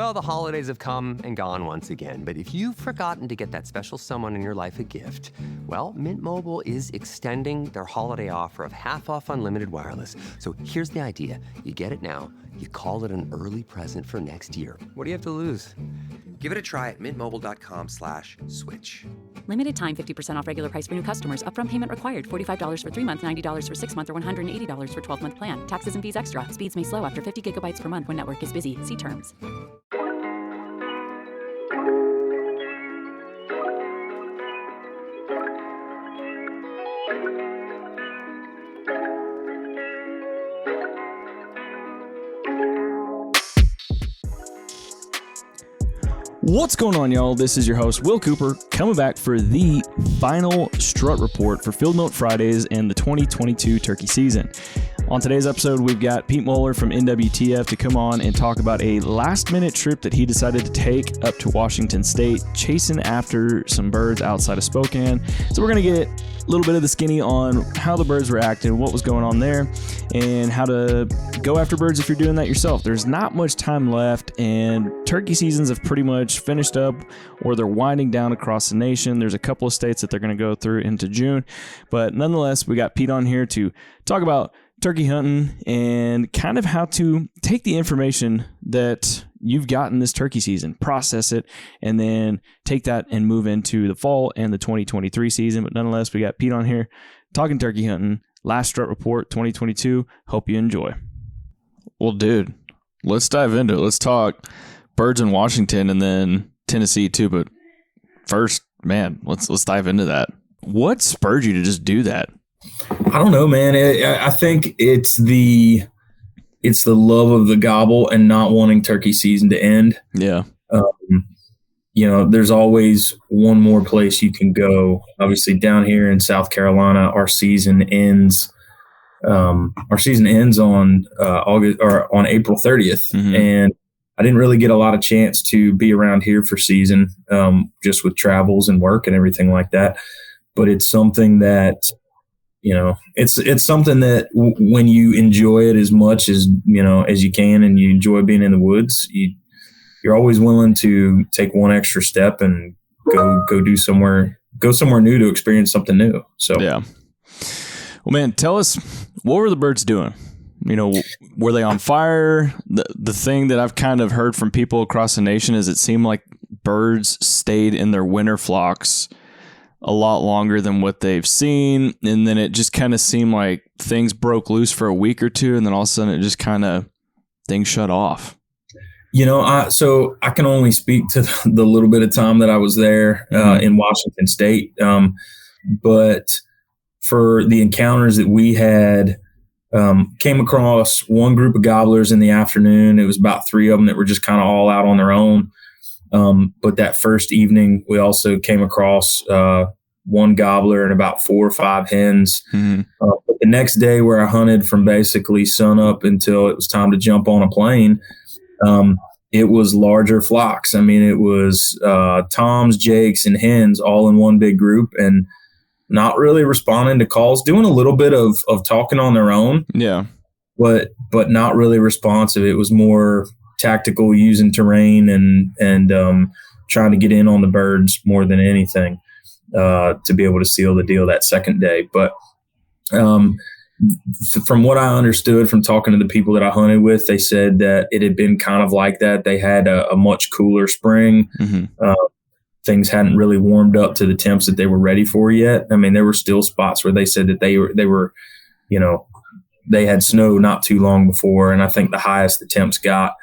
Well, the holidays have come and gone once again, but if you've forgotten to get that special someone in your life a gift, well, Mint Mobile is extending their holiday offer of half off unlimited wireless. So here's the idea. You get it now, you call it an early present for next year. What do you have to lose? Give it a try at mintmobile.com/switch. Limited time 50% off regular price for new customers. Upfront payment required. $45 for 3 months, $90 for 6 months, or $180 for 12-month plan. Taxes and fees extra. Speeds may slow after 50 gigabytes per month when network is busy. See terms. What's going on, y'all? This is your host, Will Cooper, coming back for the final Strut report for Field Note Fridays and the 2022 turkey season. On today's episode, we've got Pete Muller from NWTF to come on and talk about a last-minute trip that he decided to take up to Washington State, chasing after some birds outside of Spokane. So we're going to get a little bit of the skinny on how the birds were acting, what was going on there, and how to go after birds if you're doing that yourself. There's not much time left, and turkey seasons have pretty much finished up, or they're winding down across the nation. There's a couple of states that they're going to go through into June, but nonetheless, we got Pete on here to talk about turkey hunting and kind of how to take the information that you've gotten this turkey season, process it, and then take that and move into the fall and the 2023 season. But nonetheless, we got Pete on here talking turkey hunting, last Strut report 2022. Hope you enjoy. Well, dude, let's dive into it. Let's talk birds in Washington and then Tennessee too. But first, man, let's dive into that. What spurred you to just do that? I don't know, man. I think it's the love of the gobble and not wanting turkey season to end. Yeah. There's always one more place you can go. Obviously, down here in South Carolina, our season ends. Our season ends on August or on April 30th, and I didn't really get a lot of chance to be around here for season, just with travels and work and everything like that. But it's something that, it's something that when you enjoy it as much as you can, and you enjoy being in the woods, you're always willing to take one extra step and go somewhere new to experience something new. So yeah. Well, man, tell us, what were the birds doing? Were they on fire? The thing that I've kind of heard from people across the nation is it seemed like birds stayed in their winter flocks a lot longer than what they've seen. And then it just kind of seemed like things broke loose for a week or two. And then all of a sudden it just kind of, things shut off. So I can only speak to the little bit of time that I was there in Washington State. But for the encounters that we had, came across one group of gobblers in the afternoon. It was about 3 of them that were just kind of all out on their own. But that first evening, we also came across one gobbler and about 4 or 5 hens. But the next day, where I hunted from basically sun up until it was time to jump on a plane, it was larger flocks. I mean, it was toms, jakes, and hens all in one big group, and not really responding to calls, doing a little bit of talking on their own. Yeah. But not really responsive. It was more tactical, using terrain and trying to get in on the birds more than anything to be able to seal the deal that second day. But from what I understood from talking to the people that I hunted with, they said that it had been kind of like that. They had a much cooler spring. Things hadn't really warmed up to the temps that they were ready for yet. I mean, there were still spots where they said that they were, they had snow not too long before. And I think the highest the temps got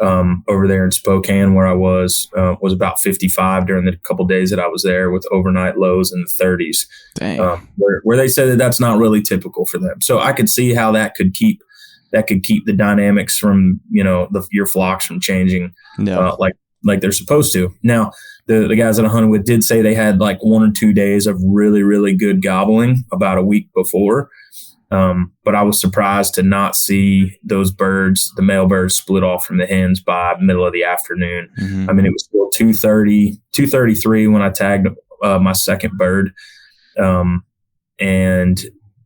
over there in Spokane, where I was about 55 during the couple days that I was there, with overnight lows in the 30s. Dang. Where they said that that's not really typical for them. So I could see how that could keep the dynamics from, your flocks from changing like they're supposed to. Now, the guys that I hunted with did say they had like 1 or 2 days of really, really good gobbling about a week before. But I was surprised to not see those birds, the male birds, split off from the hens by middle of the afternoon. I mean, it was still 2:33 when I tagged my second bird. And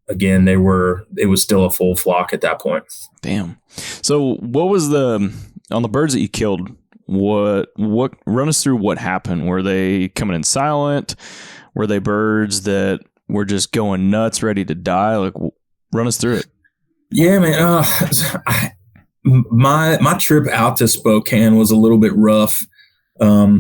again, it was still a full flock at that point. Damn. So what was on the birds that you killed, what run us through what happened. Were they coming in silent? Were they birds that were just going nuts, ready to die? Like, run us through it. Yeah, man. My trip out to Spokane was a little bit rough. I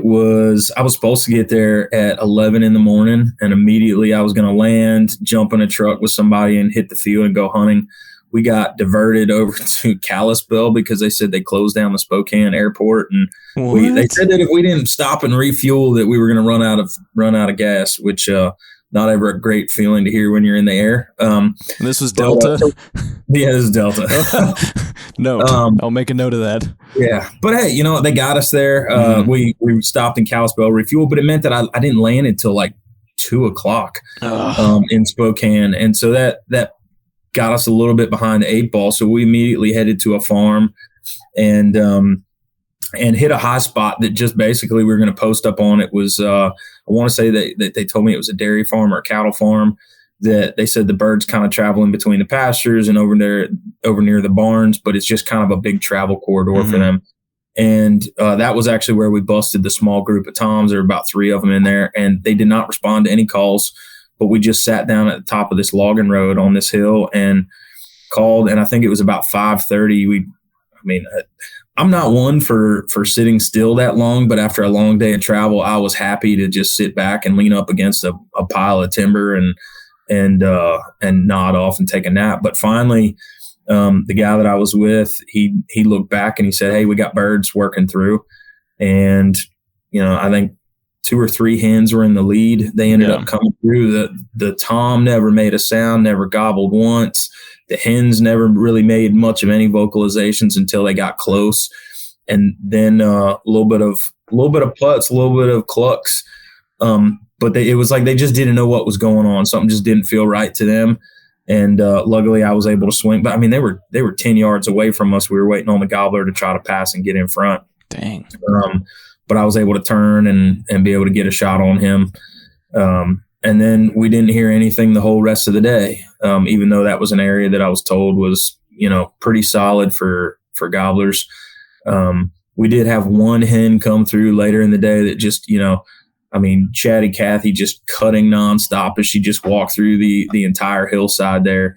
was supposed to get there at 11 in the morning, and immediately I was going to land, jump in a truck with somebody and hit the field and go hunting. We got diverted over to Kalispell because they said they closed down the Spokane airport, and they said that if we didn't stop and refuel, that we were going to run out of gas, which not ever a great feeling to hear when you're in the air. This was Delta? Yeah, this is Delta. No, I'll make a note of that. Yeah. But hey, they got us there. We stopped in Kalispell, refueled, but it meant that I didn't land until like 2:00 in Spokane. And so that got us a little bit behind the 8 ball. So we immediately headed to a farm and hit a high spot that just basically we were going to post up on. It was, I want to say that they told me it was a dairy farm or a cattle farm, that they said the birds kind of traveling between the pastures and over near the barns, but it's just kind of a big travel corridor for them. And that was actually where we busted the small group of toms. There were about 3 of them in there, and they did not respond to any calls, but we just sat down at the top of this logging road on this hill and called. And I think it was about 5:30. I'm not one for sitting still that long, but after a long day of travel, I was happy to just sit back and lean up against a pile of timber and nod off and take a nap. But finally, the guy that I was with, he looked back and he said, "Hey, we got birds working through." And, I think 2 or 3 hens were in the lead. They ended up coming through. The tom never made a sound, never gobbled once. The hens never really made much of any vocalizations until they got close. And then a little bit of putts, a little bit of clucks. But it was like they just didn't know what was going on. Something just didn't feel right to them. And luckily I was able to swing. But they were 10 yards away from us. We were waiting on the gobbler to try to pass and get in front. Dang. But I was able to turn and be able to get a shot on him. And then we didn't hear anything the whole rest of the day, even though that was an area that I was told was, pretty solid for gobblers. We did have one hen come through later in the day that just, Chatty Cathy just cutting nonstop as she just walked through the entire hillside there.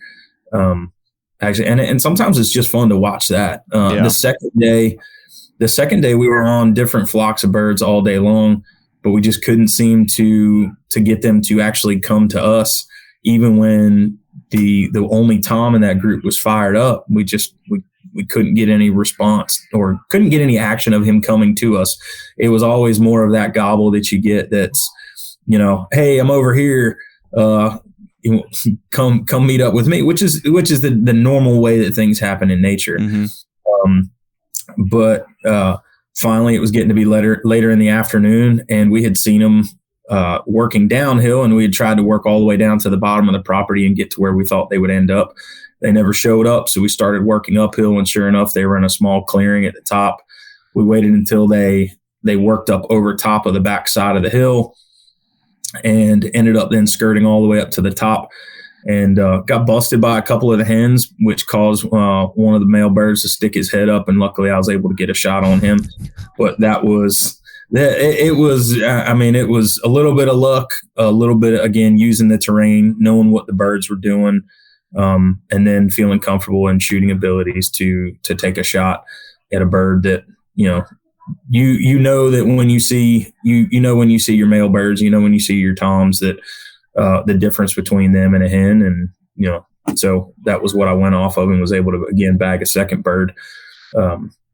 Actually, and sometimes it's just fun to watch that. The second day we were on different flocks of birds all day long, but we just couldn't seem to get them to actually come to us. Even when the only tom in that group was fired up, we couldn't get any response or couldn't get any action of him coming to us. It was always more of that gobble that you get that's, "Hey, I'm over here. Come meet up with me," which is the normal way that things happen in nature. But finally it was getting to be later in the afternoon, and we had seen them working downhill, and we had tried to work all the way down to the bottom of the property and get to where we thought they would end up. They never showed up, so we started working uphill, and sure enough, they were in a small clearing at the top. We waited until they worked up over top of the back side of the hill and ended up then skirting all the way up to the top, and got busted by a couple of the hens, which caused one of the male birds to stick his head up, and luckily I was able to get a shot on him. But it was a little bit of luck, a little bit, again, using the terrain, knowing what the birds were doing, and then feeling comfortable in shooting abilities to take a shot at a bird that, that when you see when you see your male birds, when you see your toms, that the difference between them and a hen. And, so that was what I went off of and was able to, again, bag a second bird.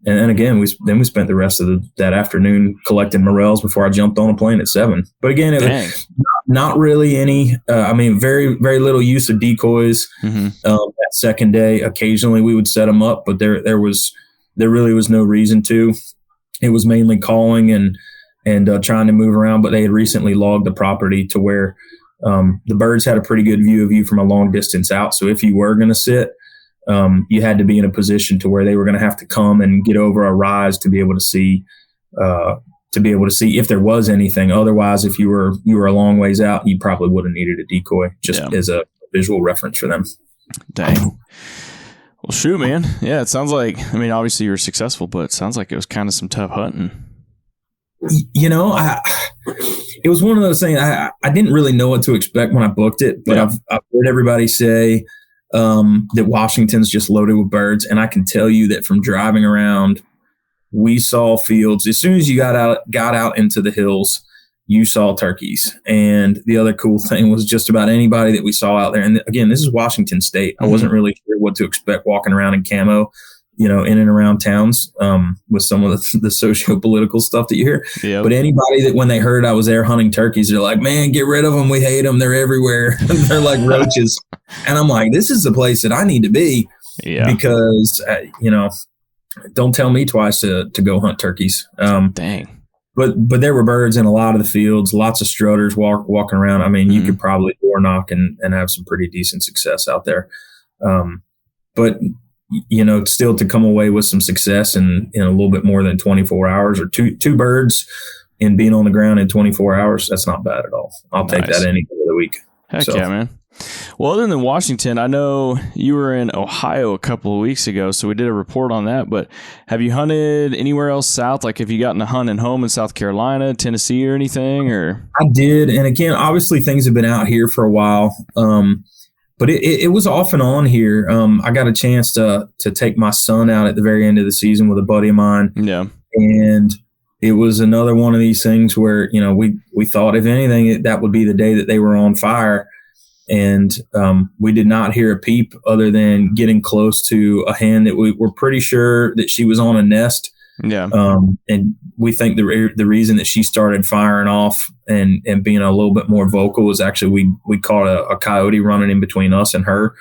And then again, we spent the rest of that afternoon collecting morels before I jumped on a plane at 7. But again, it was not really any, very, very little use of decoys. That second day, occasionally we would set them up, but there really was no reason to. It was mainly calling and trying to move around, but they had recently logged the property to where the birds had a pretty good view of you from a long distance out. So if you were going to sit, you had to be in a position to where they were going to have to come and get over a rise to be able to see if there was anything. Otherwise, if you were a long ways out, you probably would have needed a decoy just as a visual reference for them. Dang. Well, shoot, man. Yeah, it sounds like, I mean, obviously you were successful, but it sounds like it was kind of some tough hunting. You know, it was one of those things. I didn't really know what to expect when I booked it, but I've heard everybody say that Washington's just loaded with birds. And I can tell you that from driving around, we saw fields. As soon as you got out into the hills, you saw turkeys. And the other cool thing was just about anybody that we saw out there. And again, this is Washington State. I wasn't really sure what to expect walking around in camo, you know, in and around towns with some of the socio-political stuff that you hear. Yep. But anybody that when they heard I was there hunting turkeys, they're like, man, get rid of them. We hate them. They're everywhere. They're like roaches. And I'm like, this is the place that I need to be because, you know, don't tell me twice to go hunt turkeys. Dang. But there were birds in a lot of the fields, lots of strutters walking around. I mean, you could probably door knock and have some pretty decent success out there. But, you know, still to come away with some success in a little bit more than 24 hours or two birds and being on the ground in 24 hours, that's not bad at all. I'll take that any day of the week. Heck yeah, man. Well, other than Washington, I know you were in Ohio a couple of weeks ago, so we did a report on that. But have you hunted anywhere else south? Like, have you gotten to hunt at home in South Carolina, Tennessee, or anything? Or I did, and again, obviously things have been out here for a while, but it was off and on here. I got a chance to take my son out at the very end of the season with a buddy of mine. Yeah, and it was another one of these things where, you know, we thought if anything that would be the day that they were on fire. And we did not hear a peep other than getting close to a hen that we were pretty sure that she was on a nest. Yeah. And we think the reason that she started firing off and being a little bit more vocal was actually we caught a coyote running in between us and her.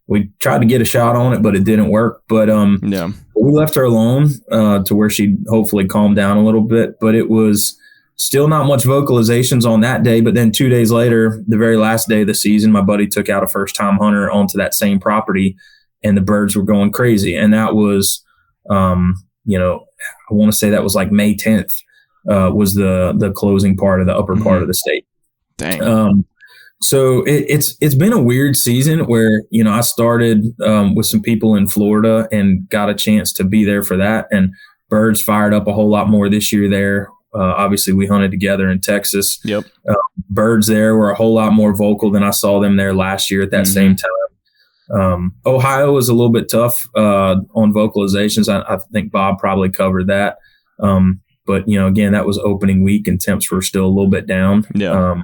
We tried to get a shot on it, but it didn't work. But we left her alone to where she'd hopefully calm down a little bit. But it was still not much vocalizations on that day, but then 2 days later, the very last day of the season, my buddy took out a first-time hunter onto that same property, and the birds were going crazy. And that was, you know, I want to say that was like May 10th was the closing part of the upper part of the state. Dang. So it's been a weird season where, you know, I started with some people in Florida and got a chance to be there for that, and birds fired up a whole lot more this year there. Obviously, we hunted together in Texas. Yep. Birds there were a whole lot more vocal than I saw them there last year at that same time. Ohio was a little bit tough on vocalizations. I think Bob probably covered that. But, you know, again, that was opening week and temps were still a little bit down. Yeah.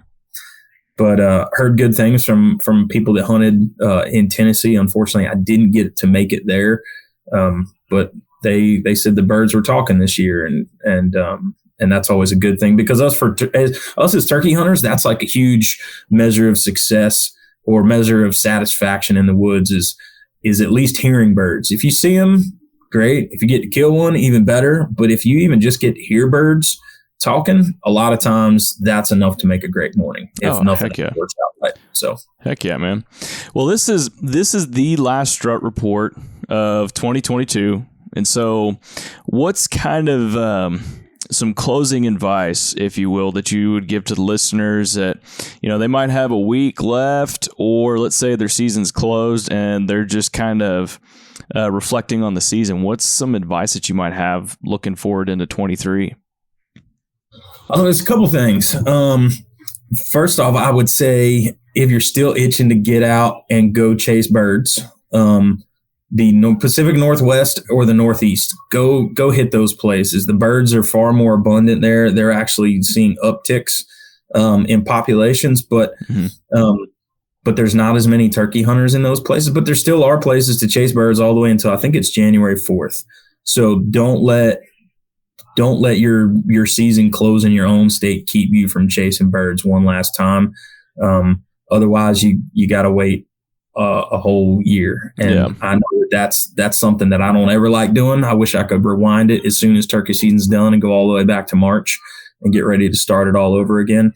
But heard good things from people that hunted in Tennessee. Unfortunately, I didn't get to make it there. But they said the birds were talking this year, and that's always a good thing because us as turkey hunters, that's like a huge measure of success or measure of satisfaction in the woods is at least hearing birds. If you see them, great. If you get to kill one, even better. But if you even just get to hear birds talking, a lot of times that's enough to make a great morning. If nothing works out right. So heck yeah, man. Well, this is the last Strut report of 2022, and so what's kind of some closing advice, if you will, that you would give to the listeners that, you know, they might have a week left, or let's say their season's closed and they're just kind of reflecting on the season. What's some advice that you might have looking forward into 23? There's a couple things. First off, I would say if you're still itching to get out and go chase birds, the Pacific Northwest or the Northeast, go hit those places. The birds are far more abundant there. They're actually seeing upticks in populations, but there's not as many turkey hunters in those places. But there still are places to chase birds all the way until I think it's January 4th. So don't let your season close in your own state keep you from chasing birds one last time. Otherwise, you got to wait a whole year. And I know that's something that I don't ever like doing. I wish I could rewind it as soon as turkey season's done and go all the way back to March and get ready to start it all over again.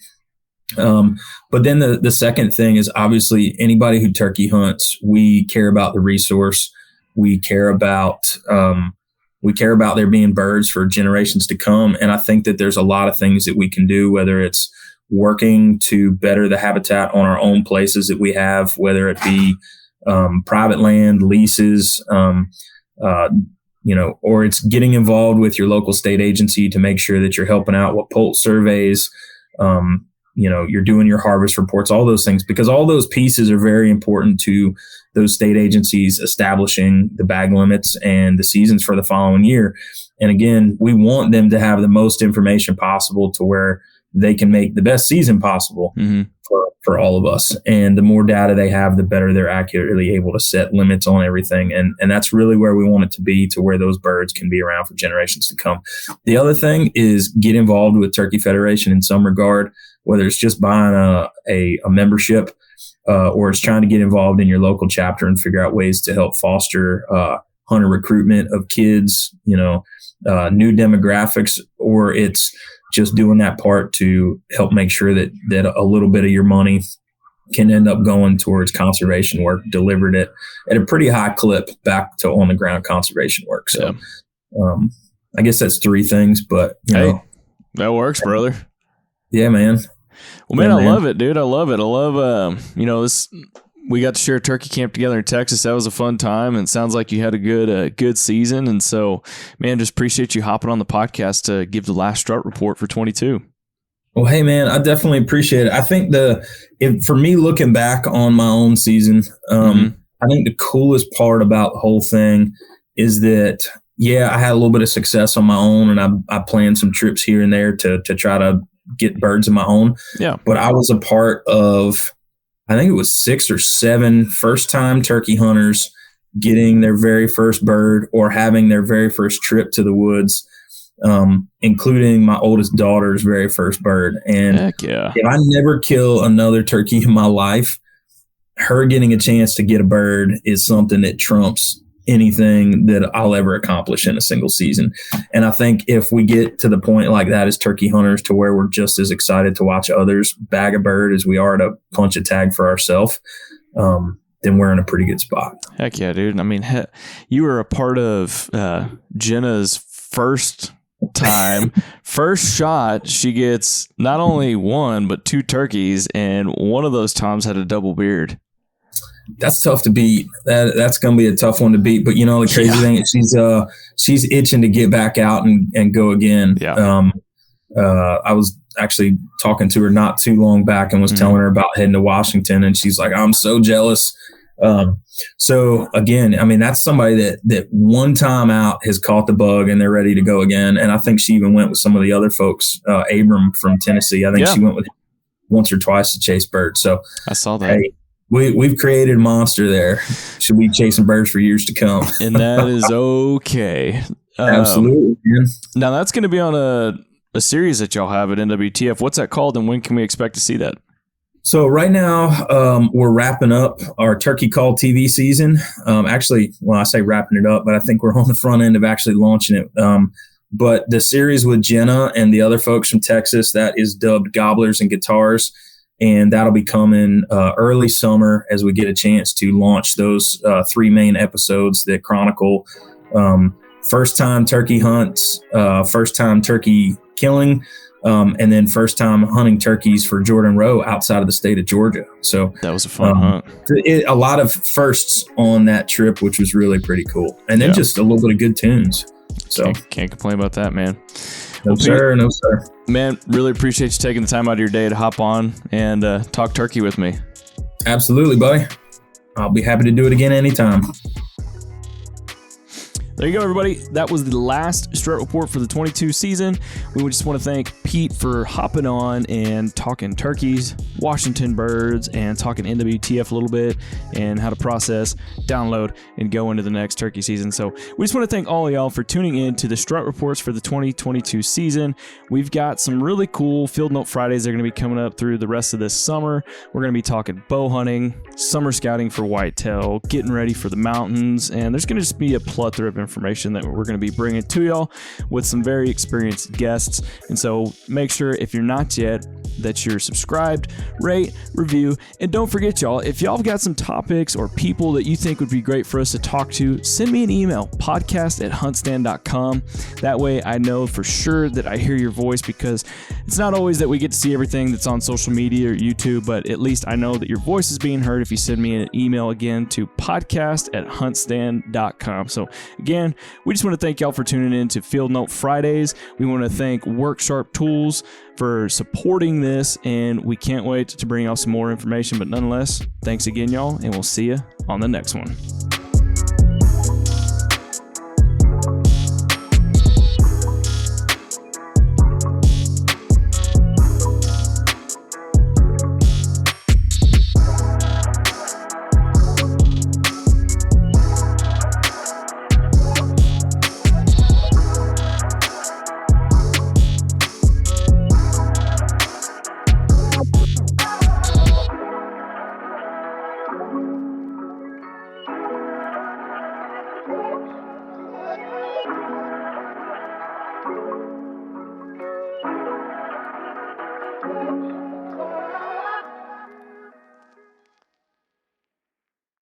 But then the second thing is obviously anybody who turkey hunts, we care about the resource. We care about there being birds for generations to come. And I think that there's a lot of things that we can do, whether it's working to better the habitat on our own places that we have, whether it be private land, leases, or it's getting involved with your local state agency to make sure that you're helping out with poult surveys, you're doing your harvest reports, all those things, because all those pieces are very important to those state agencies establishing the bag limits and the seasons for the following year. And again, we want them to have the most information possible to where they can make the best season possible for all of us. And the more data they have, the better they're accurately able to set limits on everything. And that's really where we want it to be, to where those birds can be around for generations to come. The other thing is get involved with Turkey Federation in some regard, whether it's just buying a membership or it's trying to get involved in your local chapter and figure out ways to help foster hunter recruitment of kids, new demographics, or it's just doing that part to help make sure that a little bit of your money can end up going towards conservation work, delivered at a pretty high clip back to on the ground conservation work. So I guess that's three things, but hey, that works, brother. Yeah, man. Well, man, I love it, dude. I love it. I love, this. We got to share a turkey camp together in Texas. That was a fun time, and it sounds like you had a good season. And so, man, just appreciate you hopping on the podcast to give the last Strut report for 22. Well, hey, man, I definitely appreciate it. I think for me, looking back on my own season, I think the coolest part about the whole thing is that, I had a little bit of success on my own, and I planned some trips here and there to try to get birds of my own. Yeah. But I was a part of, I think it was 6 or 7 first-time turkey hunters getting their very first bird or having their very first trip to the woods, including my oldest daughter's very first bird. And if I never kill another turkey in my life, her getting a chance to get a bird is something that trumps anything that I'll ever accomplish in a single season. And I think if we get to the point like that as turkey hunters, to where we're just as excited to watch others bag a bird as we are to punch a tag for ourselves, then we're in a pretty good spot. Heck yeah, dude. I mean, you were a part of Jenna's first time, first shot. She gets not only 1, but 2 turkeys. And one of those toms had a double beard. That's tough to beat. That's going to be a tough one to beat. But the crazy thing is she's itching to get back out and go again. Yeah. I was actually talking to her not too long back and was telling her about heading to Washington, and she's like, "I'm so jealous." So again, I mean, that's somebody that one time out has caught the bug and they're ready to go again. And I think she even went with some of the other folks. Abram from Tennessee, I think she went with him once or twice to chase birds. So I saw that. Hey, We've created a monster there. Should be chasing birds for years to come. And that is okay. Absolutely, man. Now, that's going to be on a series that y'all have at NWTF. What's that called, and when can we expect to see that? So right now, we're wrapping up our Turkey Call TV season. Actually, well, I say wrapping it up, but I think we're on the front end of actually launching it. But the series with Jenna and the other folks from Texas, that is dubbed Gobblers and Guitars. And that'll be coming early summer as we get a chance to launch those 3 main episodes that chronicle first-time turkey hunts, first-time turkey killing, and then first-time hunting turkeys for Jordan Rowe outside of the state of Georgia. So that was a fun hunt. A lot of firsts on that trip, which was really pretty cool. And then just a little bit of good tunes. So can't complain about that, man. No, sir. No, sir. Man, really appreciate you taking the time out of your day to hop on and talk turkey with me. Absolutely, buddy. I'll be happy to do it again anytime. There you go, everybody. That was the last Strut report for the 22 season. We just want to thank Pete for hopping on and talking turkeys, Washington birds, and talking NWTF a little bit and how to process, download, and go into the next turkey season. So we just want to thank all of y'all for tuning in to the Strut reports for the 2022 season. We've got some really cool Field Note Fridays that are going to be coming up through the rest of this summer. We're going to be talking bow hunting, summer scouting for whitetail, getting ready for the mountains, and there's going to just be a plethora of information that we're going to be bringing to y'all with some very experienced guests. And so make sure, if you're not yet, that you're subscribed, rate, review, and don't forget, y'all, if y'all have got some topics or people that you think would be great for us to talk to, send me an email, podcast@huntstand.com. That way I know for sure that I hear your voice, because it's not always that we get to see everything that's on social media or YouTube, but at least I know that your voice is being heard if you send me an email again to podcast@huntstand.com. So again, we just want to thank y'all for tuning in to Field Note Fridays. We want to thank Worksharp Tools for supporting this, and we can't wait to bring y'all some more information. But nonetheless, thanks again, y'all, and we'll see you on the next one.